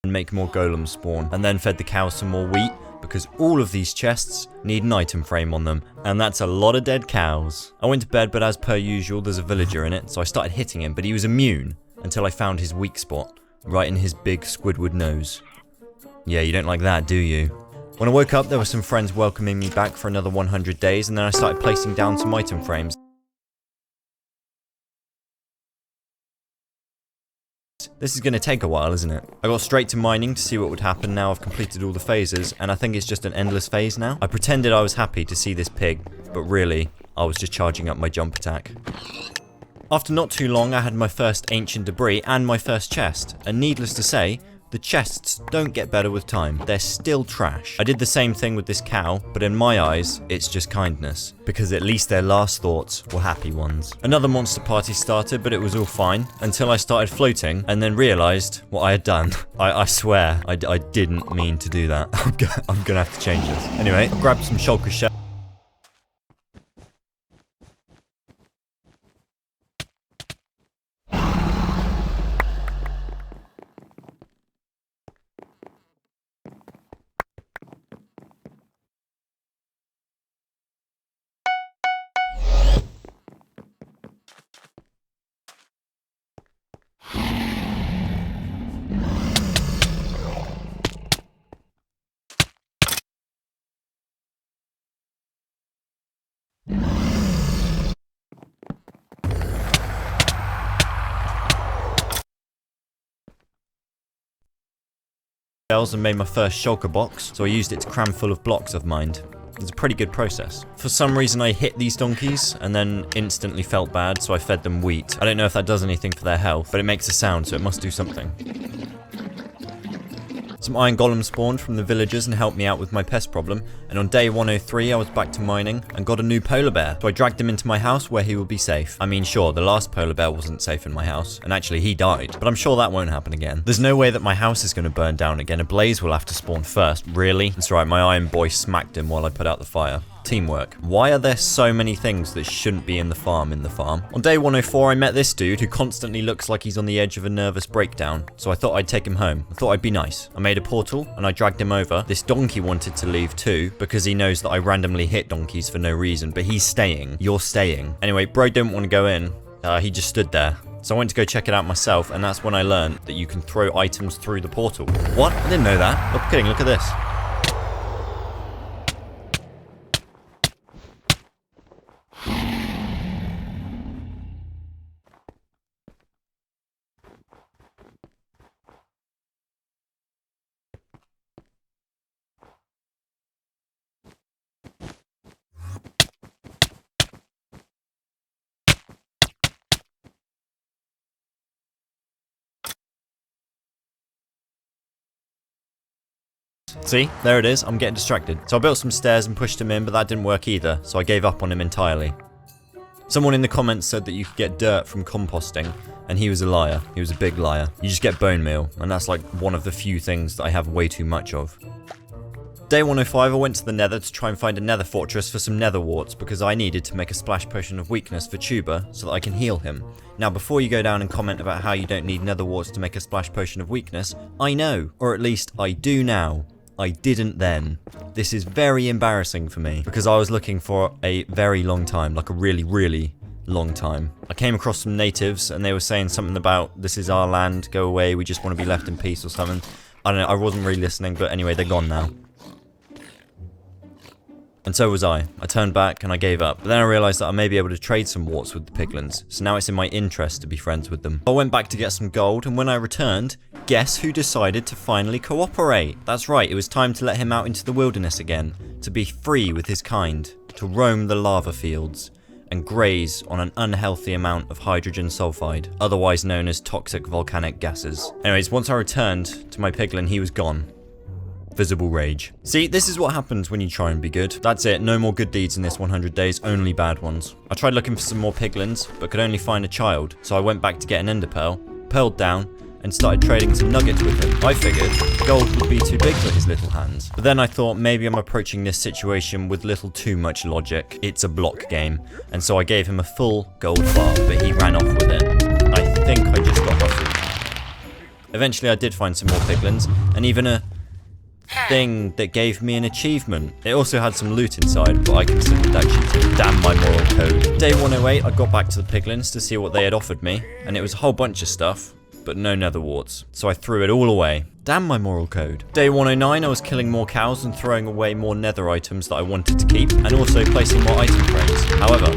and make more golems spawn, and then fed the cows some more wheat, because all of these chests need an item frame on them, and that's a lot of dead cows. I went to bed, but as per usual, there's a villager in it, so I started hitting him, but he was immune until I found his weak spot, right in his big Squidward nose. Yeah, you don't like that, do you? When I woke up, there were some friends welcoming me back for another 100 days, and then I started placing down some item frames. This is going to take a while, isn't it? I got straight to mining to see what would happen now I've completed all the phases, and I think it's just an endless phase now. I pretended I was happy to see this pig, but really, I was just charging up my jump attack. After not too long, I had my first ancient debris and my first chest, and needless to say, the chests don't get better with time. They're still trash. I did the same thing with this cow, but in my eyes, it's just kindness, because at least their last thoughts were happy ones. Another monster party started, but it was all fine, until I started floating, and then realized what I had done. I swear, I didn't mean to do that. I'm gonna have to change this. Anyway, I grabbed some shulker shells. And made my first shulker box, so I used it to cram full of blocks of mined. It's a pretty good process. For some reason I hit these donkeys and then instantly felt bad, so I fed them wheat. I don't know if that does anything for their health, but it makes a sound, so it must do something. Some iron golems spawned from the villagers and helped me out with my pest problem, and on day 103 I was back to mining and got a new polar bear, so I dragged him into my house where he will be safe. I mean, sure, the last polar bear wasn't safe in my house, and actually he died, but I'm sure that won't happen again. There's no way that my house is going to burn down again. A blaze will have to spawn first. Really? That's right, my iron boy smacked him while I put out the fire. Teamwork. Why are there so many things that shouldn't be in the farm? On day 104, I met this dude who constantly looks like he's on the edge of a nervous breakdown, so I thought I'd take him home. I thought I'd be nice. I made a portal and I dragged him over. This donkey wanted to leave too, because he knows that I randomly hit donkeys for no reason, but he's staying. You're staying. Anyway, bro didn't want to go in. He just stood there. So I went to go check it out myself, and that's when I learned that you can throw items through the portal. What? I didn't know that. Look, kidding, look at this. See, there it is, I'm getting distracted. So I built some stairs and pushed him in, but that didn't work either, so I gave up on him entirely. Someone in the comments said that you could get dirt from composting, and he was a liar. He was a big liar. You just get bone meal, and that's like one of the few things that I have way too much of. Day 105, I went to the nether to try and find a nether fortress for some nether warts, because I needed to make a splash potion of weakness for Tuber so that I can heal him. Now, before you go down and comment about how you don't need nether warts to make a splash potion of weakness, I know, or at least I do now. I didn't then. This is very embarrassing for me, because I was looking for a very long time, like a really, really long time. I came across some natives and they were saying something about, this is our land, go away, we just want to be left in peace or something. I don't know, I wasn't really listening, but anyway, they're gone now. And so was I. I turned back and I gave up. But then I realised that I may be able to trade some warts with the piglins, so now it's in my interest to be friends with them. I went back to get some gold, and when I returned, guess who decided to finally cooperate? That's right, it was time to let him out into the wilderness again, to be free with his kind, to roam the lava fields, and graze on an unhealthy amount of hydrogen sulfide, otherwise known as toxic volcanic gases. Anyways, once I returned to my piglin, he was gone. Visible rage. See, this is what happens when you try and be good. That's it, no more good deeds in this 100 days, only bad ones. I tried looking for some more piglins, but could only find a child, so I went back to get an ender pearl, pearled down, and started trading some nuggets with him. I figured gold would be too big for his little hands. But then I thought maybe I'm approaching this situation with little too much logic. It's a block game, and so I gave him a full gold bar, but he ran off with it. I think I just got hustled. Eventually I did find some more piglins, and even a thing that gave me an achievement. It also had some loot inside, but I considered that cheating. Damn my moral code. Day 108, I got back to the piglins to see what they had offered me, and it was a whole bunch of stuff, but no nether warts. So I threw it all away. Damn my moral code. Day 109, I was killing more cows and throwing away more nether items that I wanted to keep, and also placing more item frames. However,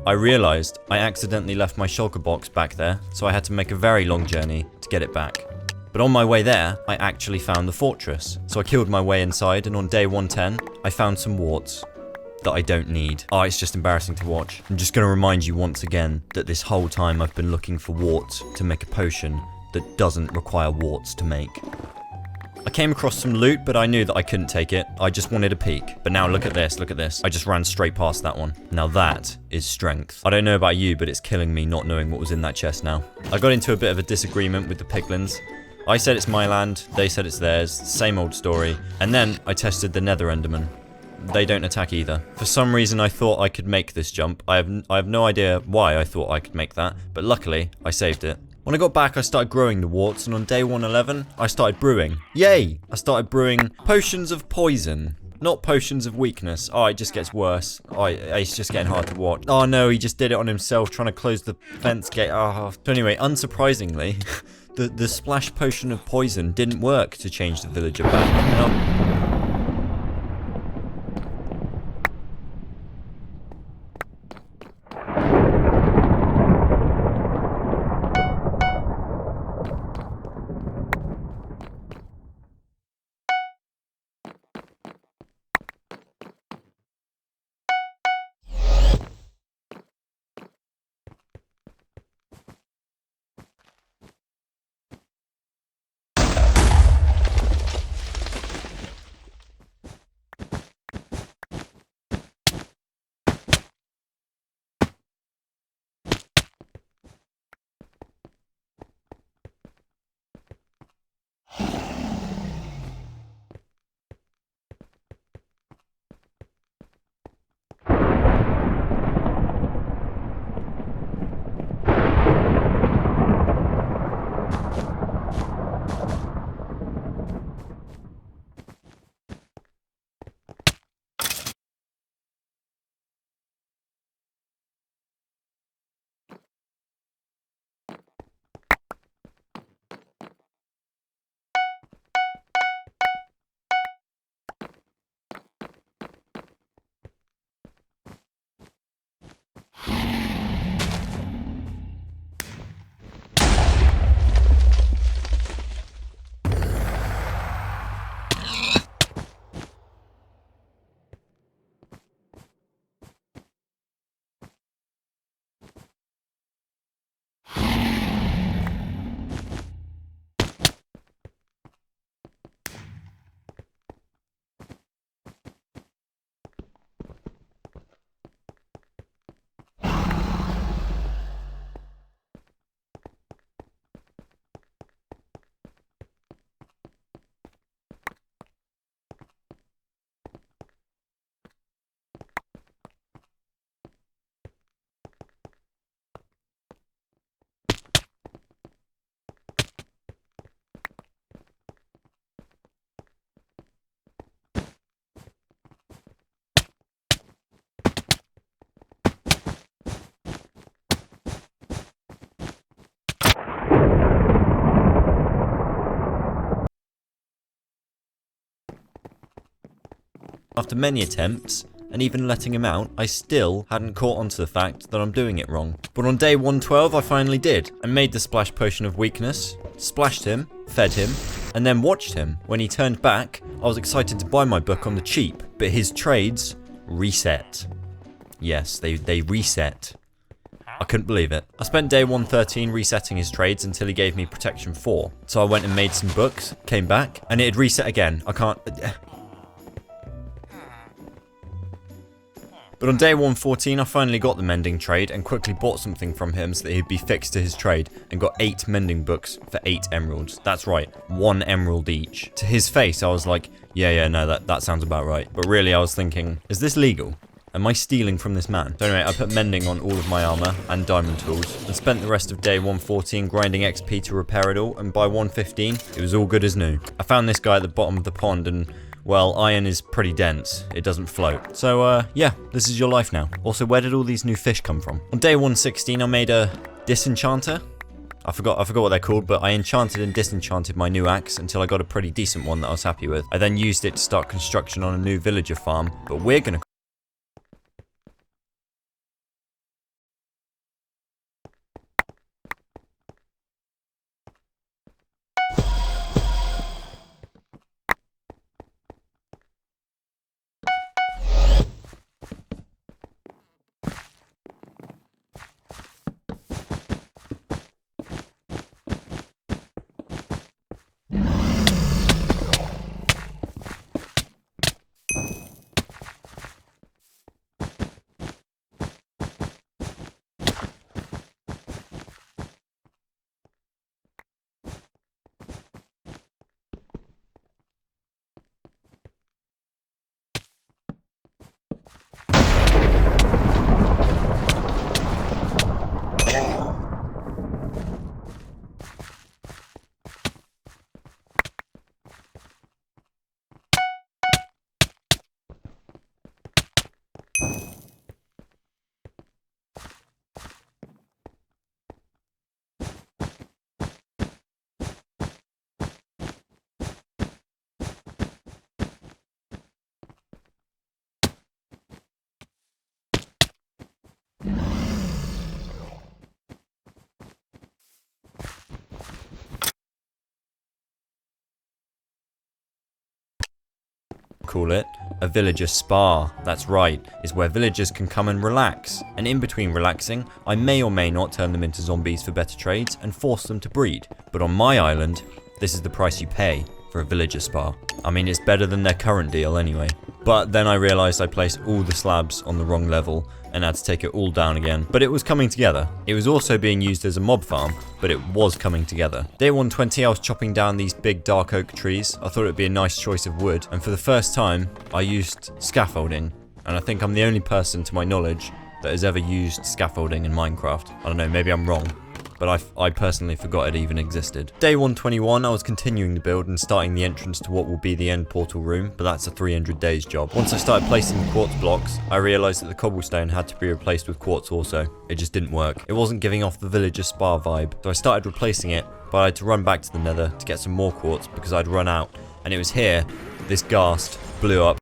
I realised I accidentally left my shulker box back there, so I had to make a very long journey to get it back. But on my way there, I actually found the fortress. So I killed my way inside, and on day 110, I found some warts that I don't need. Oh, it's just embarrassing to watch. I'm just going to remind you once again that this whole time I've been looking for warts to make a potion that doesn't require warts to make. I came across some loot, but I knew that I couldn't take it. I just wanted a peek. But now look at this, look at this. I just ran straight past that one. Now that is strength. I don't know about you, but it's killing me not knowing what was in that chest now. I got into a bit of a disagreement with the piglins. I said it's my land, they said it's theirs, same old story. And then I tested the nether enderman. They don't attack either. For some reason I thought I could make this jump. I have no idea why I thought I could make that, but luckily I saved it. When I got back, I started growing the warts, and on day 111, I started brewing. Yay! I started brewing potions of poison, not potions of weakness. Oh, it just gets worse. Oh, it's just getting hard to watch. Oh no, he just did it on himself, trying to close the fence gate. Oh. So anyway, unsurprisingly, the splash potion of poison didn't work to change the villager back. After many attempts, and even letting him out, I still hadn't caught on to the fact that I'm doing it wrong. But on day 112 I finally did, and made the splash potion of weakness, splashed him, fed him, and then watched him. When he turned back, I was excited to buy my book on the cheap, but his trades reset. Yes, they reset. I couldn't believe it. I spent day 113 resetting his trades until he gave me protection 4. So I went and made some books, came back, and it had reset again. I can't... But on day 114, I finally got the mending trade and quickly bought something from him so that he'd be fixed to his trade, and got 8 mending books for 8 emeralds. That's right, 1 emerald each. To his face, I was like, yeah, no, that sounds about right. But really, I was thinking, is this legal? Am I stealing from this man? So anyway, I put mending on all of my armor and diamond tools and spent the rest of day 114 grinding XP to repair it all, and by 115, it was all good as new. I found this guy at the bottom of the pond and, well, iron is pretty dense. It doesn't float. So, yeah, this is your life now. Also, where did all these new fish come from? On day 116, I made a disenchanter. I forgot what they're called, but I enchanted and disenchanted my new axe until I got a pretty decent one that I was happy with. I then used it to start construction on a new villager farm, but we're gonna call it a villager spa. That's right, is where villagers can come and relax. And in between relaxing, I may or may not turn them into zombies for better trades and force them to breed. But on my island, this is the price you pay for a villager spa. I mean, it's better than their current deal anyway. But then I realized I placed all the slabs on the wrong level and had to take it all down again. But it was coming together. It was also being used as a mob farm, but it was coming together. Day 120, I was chopping down these big dark oak trees. I thought it would be a nice choice of wood, and for the first time, I used scaffolding. And I think I'm the only person, to my knowledge, that has ever used scaffolding in Minecraft. I don't know, maybe I'm wrong, but I personally forgot it even existed. Day 121, I was continuing the build and starting the entrance to what will be the end portal room, but that's a 300 days job. Once I started placing the quartz blocks, I realized that the cobblestone had to be replaced with quartz also. It just didn't work. It wasn't giving off the villager spa vibe, so I started replacing it, but I had to run back to the nether to get some more quartz because I'd run out. And it was here that this ghast blew up.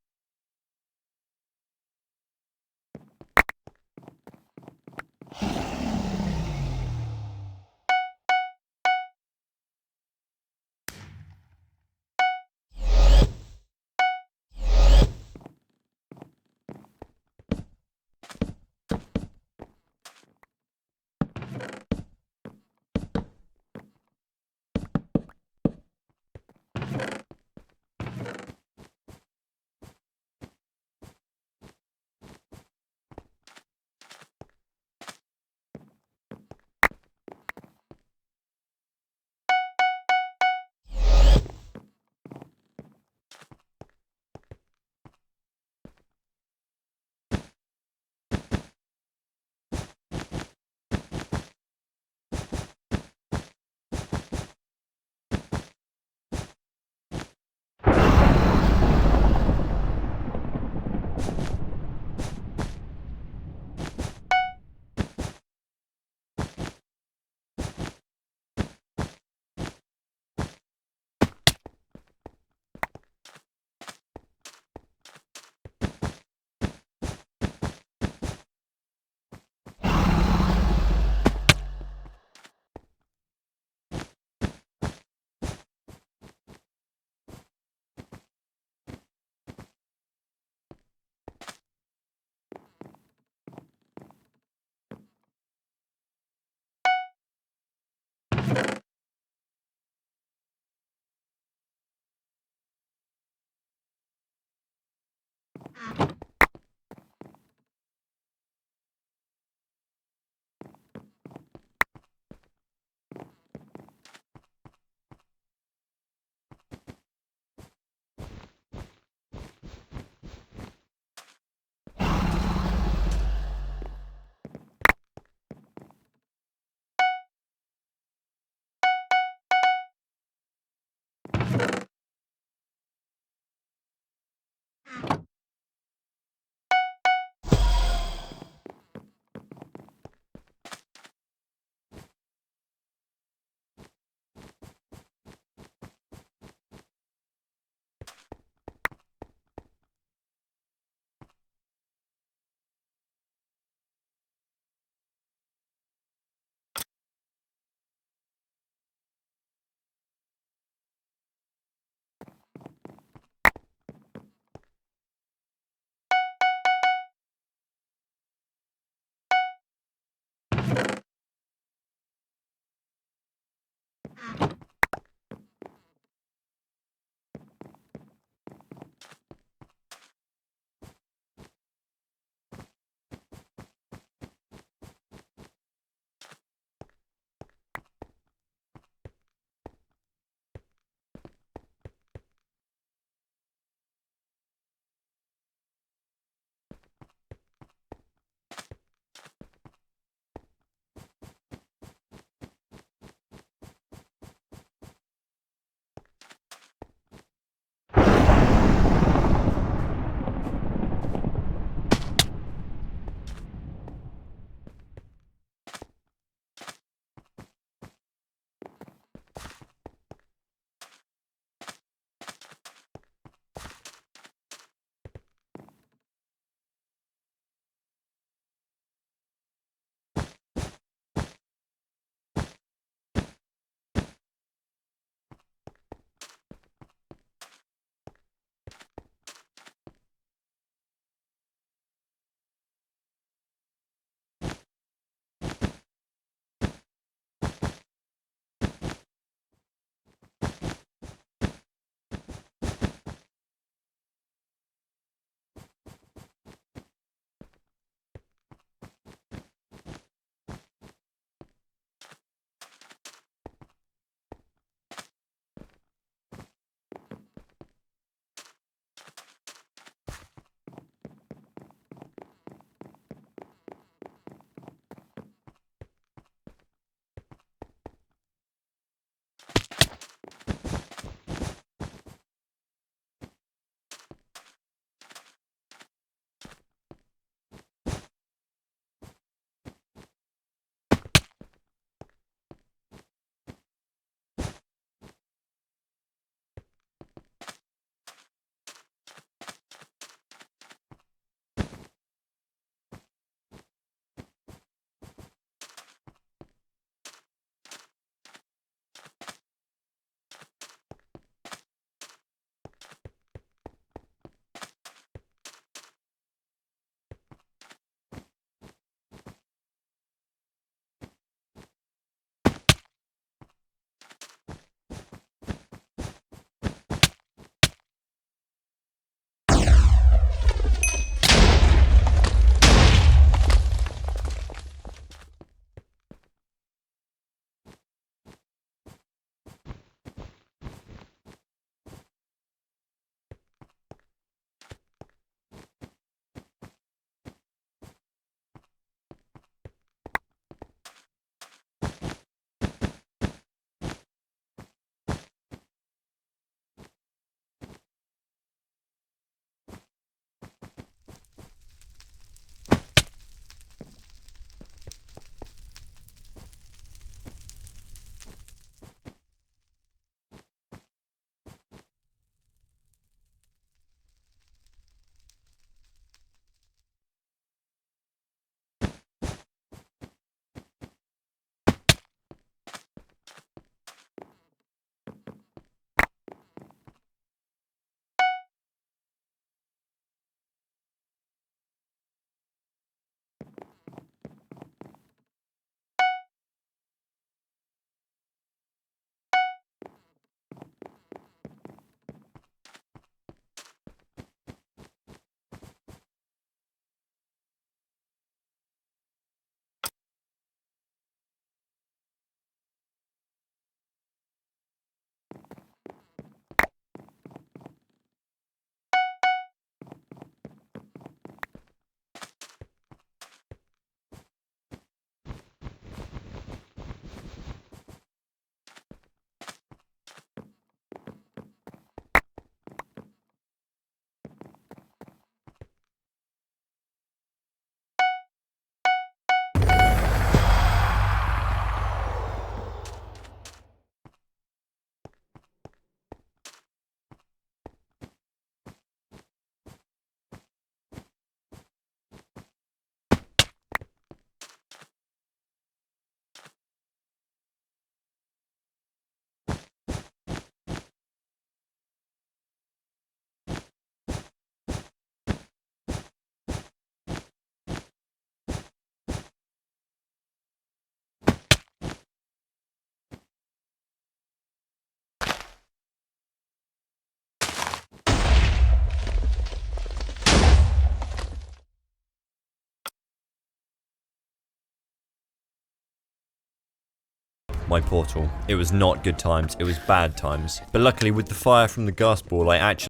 my portal. It was not good times, it was bad times. But luckily with the fire from the gas ball, I actually